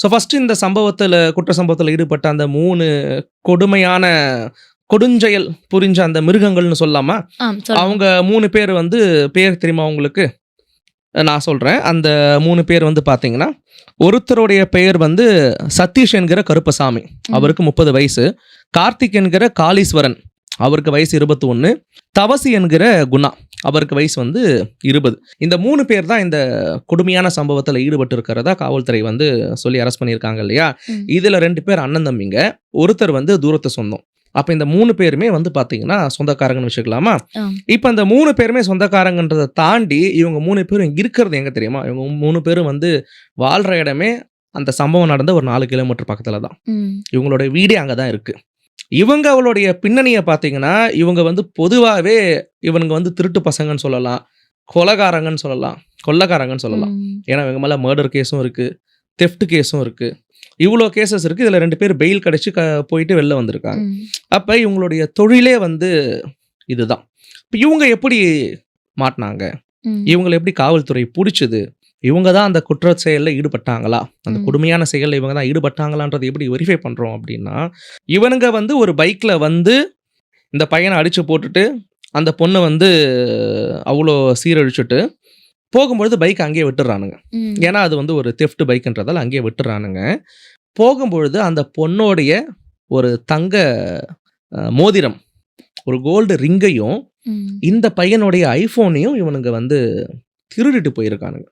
So first இந்த சம்பவத்துல குற்ற சம்பவத்துல ஈடுபட்ட அந்த 3 கொடுமையான கொடுஞ்செயல் புரிஞ்ச அந்த மிருகங்கள்னு சொல்லாமா, சொல்லுங்க. அவங்க 3 பேர் வந்து பேர் தெரியுமா உங்களுக்கு? நான் சொல்றேன். அந்த 3 பேர் வந்து பார்த்தீங்கன்னா, ஒருத்தருடைய பெயர் வந்து சதீஷ் என்கிற கருப்பசாமி. அவருக்கு 30 வயசு. கார்த்திக் என்கிற காளீஸ்வரன். அவருக்கு வயசு 21. தவசி என்கிற குணா. அவருக்கு வயசு வந்து 20. இந்த 3 பேர் தான் இந்த கொடுமையான சம்பவத்தில் ஈடுபட்டு இருக்கிறதா காவல்துறை வந்து சொல்லி அரெஸ்ட் பண்ணியிருக்காங்க இல்லையா? இதுல 2 பேர் அண்ணன் தம்பிங்க. ஒருத்தர் வந்து தூரத்து சொந்தம். அப்ப இந்த 3 பேருமே வந்து பாத்தீங்கன்னா சொந்தக்காரங்கன்னு வச்சுக்கலாமா? இப்ப இந்த 3 பேருமே சொந்தக்காரங்கன்றதை தாண்டி இவங்க 3 பேரும் இருக்கிறது எங்க தெரியுமா? இவங்க 3 பேரும் வந்து வாழ்ற இடமே அந்த சம்பவம் நடந்த ஒரு 4 கிலோமீட்டர் பக்கத்துல தான். இவங்களோட வீடே அங்கதான் இருக்கு. இவங்க அவளுடைய பின்னணியை பார்த்தீங்கன்னா, இவங்க வந்து பொதுவாகவே இவனுங்க வந்து திருட்டு பசங்கன்னு சொல்லலாம், கொலைகாரங்கன்னு சொல்லலாம், கொள்ளைக்காரங்கன்னு சொல்லலாம். ஏன்னா இவங்க மேலே மர்டர் கேஸும் இருக்குது, தெஃப்ட் கேஸும் இருக்குது. இவ்வளோ கேசஸ் இருக்குது. இதில் 2 பேர் பெயில் கிடச்சி போயிட்டு வெளில வந்திருக்காங்க. அப்போ இவங்களுடைய தொழிலே வந்து இதுதான். இப்போ இவங்க எப்படி மாட்டினாங்க? இவங்களை எப்படி காவல்துறை பிடிச்சது? இவங்க தான் அந்த குற்ற செயலில் ஈடுபட்டாங்களா, அந்த கொடுமையான செயலில் இவங்க தான் ஈடுபட்டாங்களான்றது எப்படி வெரிஃபை பண்ணுறோம் அப்படின்னா, இவனுங்க வந்து ஒரு பைக்கில் வந்து இந்த பையனை அடித்து போட்டுட்டு அந்த பொண்ணை வந்து அவ்வளோ சீரழிச்சுட்டு போகும்பொழுது பைக் அங்கேயே விட்டுறானுங்க. ஏன்னா அது வந்து ஒரு தெஃப்ட் பைக்குன்றதால அங்கேயே விட்டுறானுங்க. போகும்பொழுது அந்த பொண்ணோடைய ஒரு தங்க மோதிரம், ஒரு கோல்டு ரிங்கையும் இந்த பையனுடைய ஐஃபோனையும் இவனுங்க வந்து திருடிட்டு போயிருக்கானுங்க.